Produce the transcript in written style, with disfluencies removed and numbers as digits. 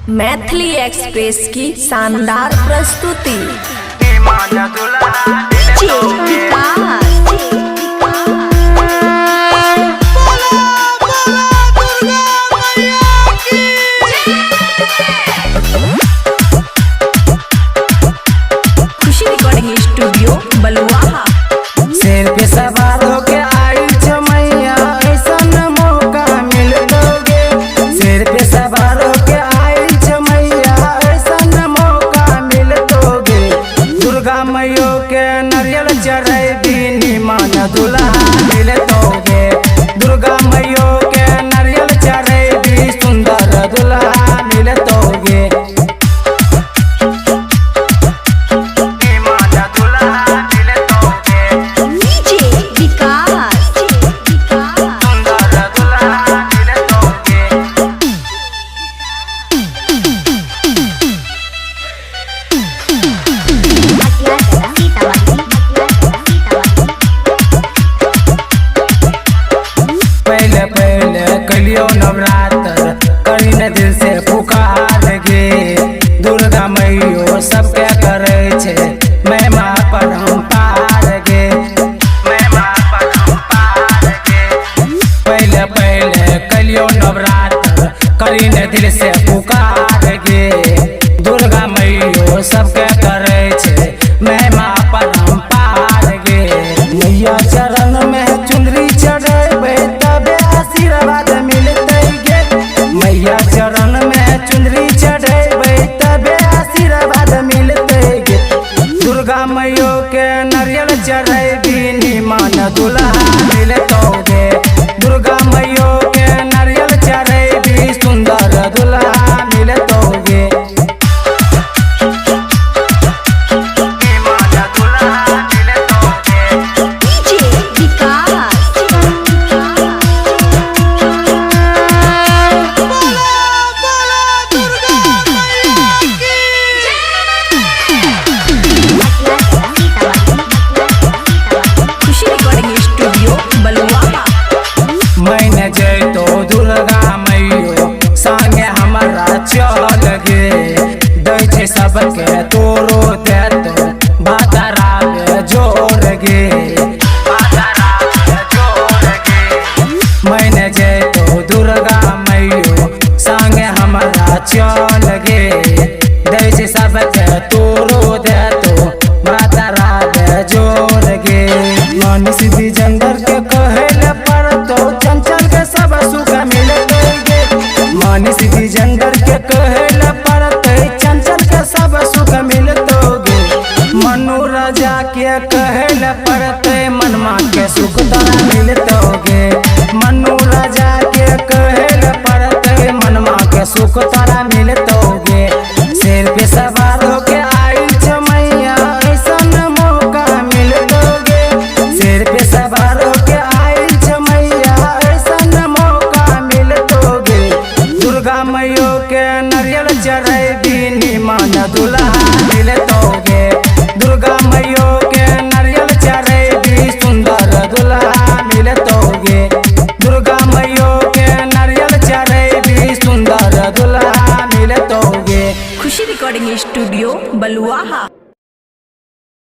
Maithili express की शानदार प्रस्तुति। खुशी रिकॉर्डिंग स्टूडियो बलुआ। शेर पे सवार होके आई मैया ऐसा मौका मिल दोगे। शेर पे सवार होके आई मैया ऐसा मौका मिल दोगे। दुर्गा मैया के नारियल चढ़ेबी निमान दुल्हा मिल दोगे। दुर्गा मैया के नारियल चढ़ेबी सुंदर दुल्हा मिल दोगे। पहले पहले कलियो नवरात्र करी न दिल से पुकार गे। दुर्गा मैयो सबके करे छे महिमा पर हम पार गे। महिमा पर हम पार गे। पहले पहले कलियो नवरात्र करी न दिल से पुकार गे। दुर्गा मैयो सबके करे छे महिमा पर हम पार गे। मैया चरण में चुनरी चढ़ेबे तबे आशीर्वाद मिलते गे। मैया चरण में चुनरी चढ़ेबे तबे आशीर्वाद मिलते गे। दुर्गा मैया के नारियल चढ़ेबी निमान दुल्हा मिलतोगे। दुर्गा मैया के नारियल चढ़ेबी सुंदर दुल्हा मिलतोगे। मैंने जैतो दुर्गा मैयो संगे हमारा चल गे। दै छे सबके तोरो देतो बातारा जोर गे। मैंने जैतो दुर्गा मैयो संगे हमारा चल गे। दै छे सबके तोरो देतो बातारा जोर गे। मनुष्य विजेंद्र के कहेले पड़तो चंचल के सब सुख मिलते गे। मनुष्य विजेंद्र के कहे